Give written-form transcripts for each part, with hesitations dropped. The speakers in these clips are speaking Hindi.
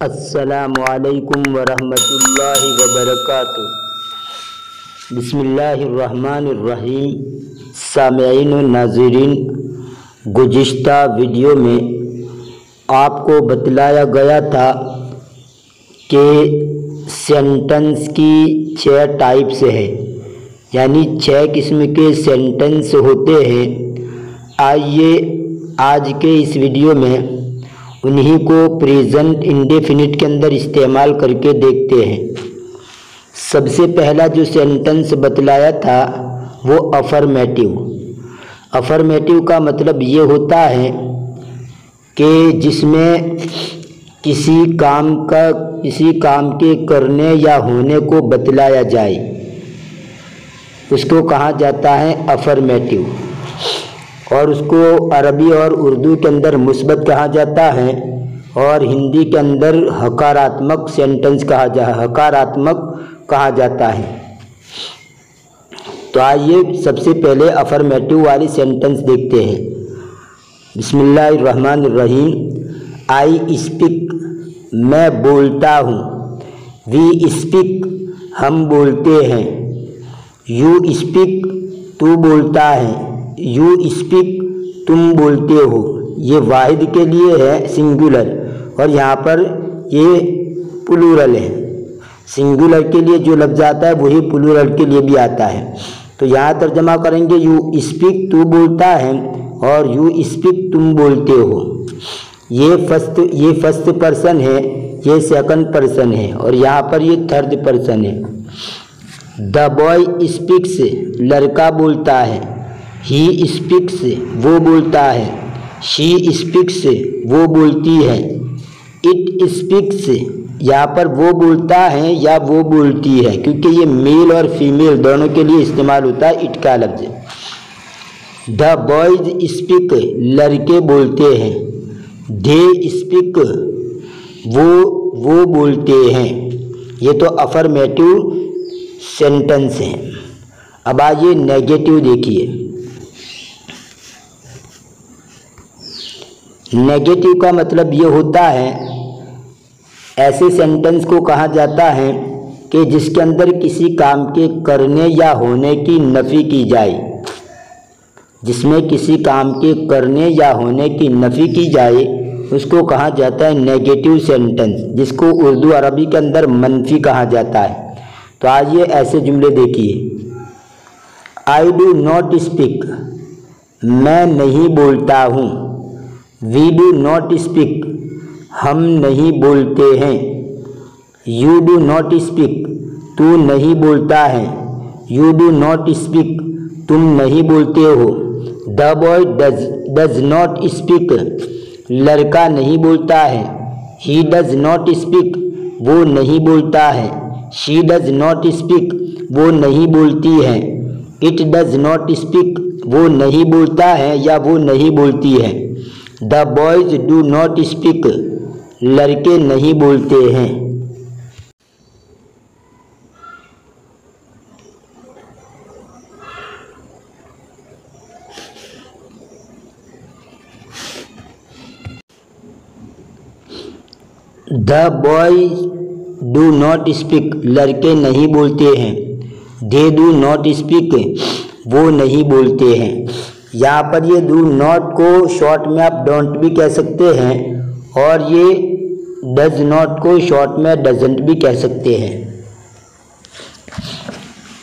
अस्सलामुअलैकुम वरहमतुल्लाहि वबरकातुह। बिस्मिल्लाहिर्रहमानिर्रहीम। सामईन व नाज़रीन, गुज़िश्ता वीडियो में आपको बतलाया गया था कि सेंटेंस की 6 टाइप्स है, यानी 6 किस्म के सेंटेंस होते हैं। आइए आज के इस वीडियो में उन्हीं को प्रेजेंट इंडेफिनिट के अंदर इस्तेमाल करके देखते हैं। सबसे पहला जो सेंटेंस बतलाया था वो अफर्मेटिव। अफर्मेटिव का मतलब ये होता है कि जिसमें किसी काम के करने या होने को बतलाया जाए, उसको कहा जाता है अफर्मेटिव। और उसको अरबी और उर्दू के अंदर मुस्बत कहा जाता है और हिंदी के अंदर हकारात्मक कहा जाता है। तो आइए सबसे पहले अफर्मेटिव वाली सेंटेंस देखते हैं। बिस्मिल्लाहिर्रहमानिर्रहीम। आई स्पीक, मैं बोलता हूँ। वी स्पीक, हम बोलते हैं। यू स्पीक, तू बोलता है। यू स्पीक, तुम बोलते हो। ये वाहिद के लिए है सिंगुलर, और यहाँ पर ये प्लूरल है। सिंगुलर के लिए जो लफ्ज़ आता है वही प्लूरल के लिए भी आता है। तो यहाँ तर्जमा करेंगे यू स्पीक, तू बोलता है, और यू स्पीक, तुम बोलते हो। ये फर्स्ट पर्सन है, ये सेकंड पर्सन है, और यहाँ पर ये थर्ड पर्सन है। द बॉय स्पीक्स, लड़का बोलता है। ही स्पीक्स, वो बोलता है। शी स्पीक्स, वो बोलती है। इट स्पीक्स, यहाँ पर वो बोलता है या वो बोलती है, क्योंकि ये मेल और फीमेल दोनों के लिए इस्तेमाल होता है इट का लफ्ज़। द बॉयज स्पीक, लड़के बोलते हैं। दे स्पीक, वो बोलते हैं। ये तो अफर्मेटिव सेंटेंस है। अब आइए नेगेटिव देखिए। नेगेटिव का मतलब ये होता है, ऐसे सेंटेंस को कहा जाता है कि जिसके अंदर किसी काम के करने या होने की नफ़ी की जाए। जिसमें किसी काम के करने या होने की नफ़ी की जाए उसको कहा जाता है नेगेटिव सेंटेंस, जिसको उर्दू अरबी के अंदर मनफी कहा जाता है। तो आइए ऐसे जुमले देखिए। आई डू नॉट स्पीक, मैं नहीं बोलता हूँ। वी डू नॉट स्पीक, हम नहीं बोलते हैं। यू डू नॉट स्पीक, तू नहीं बोलता है। यू डू नॉट स्पीक, तुम नहीं बोलते हो। The boy does not speak, लड़का नहीं बोलता है। ही डज नॉट स्पीक, वो नहीं बोलता है। शी डज नॉट स्पीक, वो नहीं बोलती है। इट डज नॉट स्पीक, वो नहीं बोलता है या वो नहीं बोलती है। The boys do not speak, लड़के नहीं बोलते हैं। The boys do not speak, लड़के नहीं बोलते हैं। दे डू नॉट स्पीक, वो नहीं बोलते हैं। यहाँ पर ये डू नॉट को शॉर्ट में आप डोंट भी कह सकते हैं, और ये डज नॉट को शॉर्ट में डजंट भी कह सकते हैं।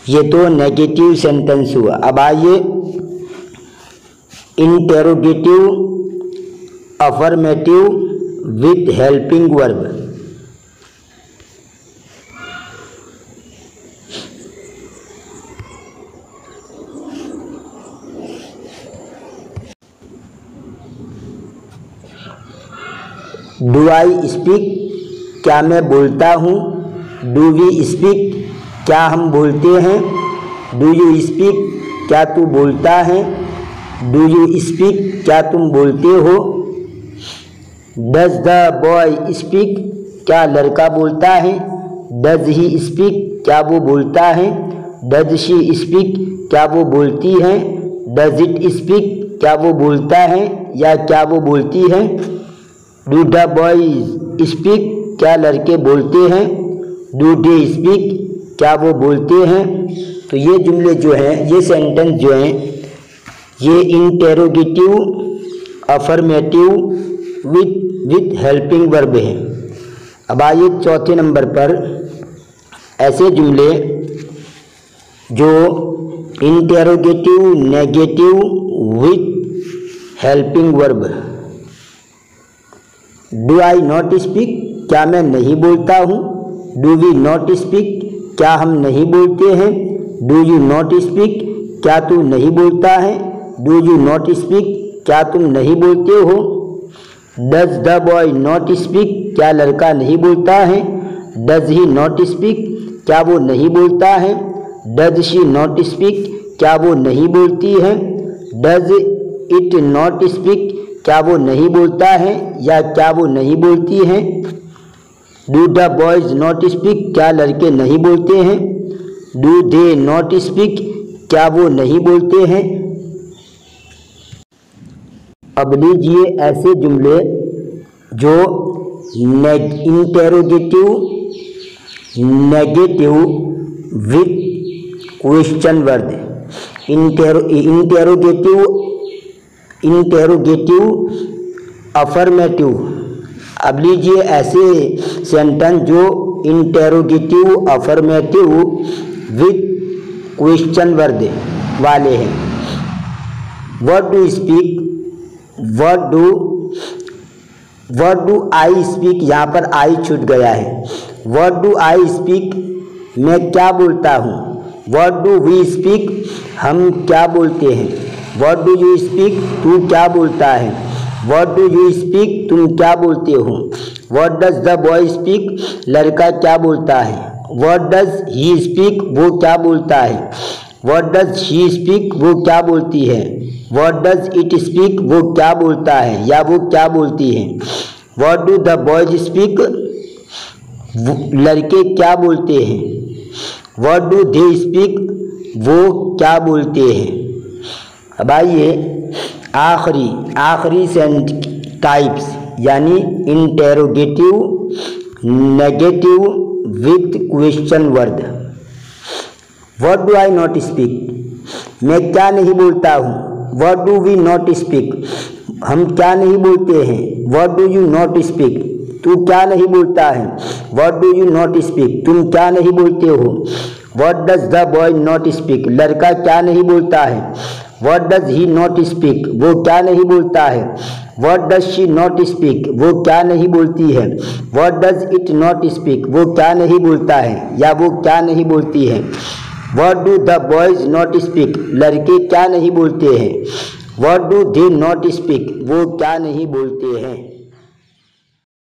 ये तो नेगेटिव सेंटेंस हुआ। अब आइए interrogative affirmative with helping verb. Do I speak, क्या मैं बोलता हूँ। डू वी स्पीक, क्या हम बोलते हैं। डू यू स्पीक, क्या तू बोलता है। डू यू स्पीक, क्या तुम बोलते हो। डज द बॉय स्पीक, क्या लड़का बोलता है। डज ही स्पीक, क्या वो बोलता है। डज शी स्पीक, क्या वो बोलती है। डज इट स्पीक, क्या वो बोलता है या क्या वो बोलती है। डू द बॉयज स्पीक, क्या लड़के बोलते हैं? डू दे स्पीक क्या वो बोलते हैं? तो ये जुमले जो हैं, ये सेंटेंस जो हैं, ये interrogative affirmative with helping verb है। अब आइए चौथे नंबर पर ऐसे जुमले जो interrogative negative with helping verb. Do I not speak क्या मैं नहीं बोलता हूँ? डू वी नॉट स्पीक क्या हम नहीं बोलते हैं? डू यू नॉट स्पीक क्या तू नहीं बोलता है? डू यू नॉट स्पीक क्या तुम नहीं बोलते हो? Does the boy not speak क्या लड़का नहीं बोलता है? डज ही नॉट स्पीक क्या वो नहीं बोलता है? डज शी नॉट स्पीक क्या वो नहीं बोलती है? डज इट नॉट स्पीक क्या वो नहीं बोलता है या क्या वो नहीं बोलती है? Do the boys not speak क्या लड़के नहीं बोलते हैं? डू दे नॉट स्पीक क्या वो नहीं बोलते हैं? अब लीजिए ऐसे जुमले जो interrogative negative with question word. Interrogative affirmative. अब लीजिए ऐसे सेंटेंस जो interrogative affirmative with question word वाले हैं। What do speak what do I speak यहाँ पर आई छूट गया है। व्हाट डू आई स्पीक मैं क्या बोलता हूँ। व्हाट डू वी स्पीक हम क्या बोलते हैं। व्हाट डू यू स्पीक तू क्या बोलता है। व्हाट डू यू स्पीक तुम क्या बोलते हो। What does the boy speak लड़का क्या बोलता है। व्हाट डज ही स्पीक वो क्या बोलता है। व्हाट डज शी स्पीक वो क्या बोलती है। व्हाट डज इट स्पीक वो क्या बोलता है या वो क्या बोलती है। What do the boys speak लड़के क्या बोलते हैं। व्हाट डू दे स्पीक वो क्या बोलते हैं। अब आइए आखिरी टाइप्स यानी interrogative negative with question word. What do I not speak मैं क्या नहीं बोलता हूँ। What do we not speak हम क्या नहीं बोलते हैं। What do you not speak तू क्या नहीं बोलता है। What do you not speak तुम क्या नहीं बोलते हो। What does the boy not speak लड़का क्या नहीं बोलता है। What does he not speak वो क्या नहीं बोलता है। What does she not speak वो क्या नहीं बोलती है। What does it not speak वो क्या नहीं बोलता है या वो क्या नहीं बोलती है। What do the boys not speak लड़के क्या नहीं बोलते हैं। What do they not speak वो क्या नहीं बोलते हैं।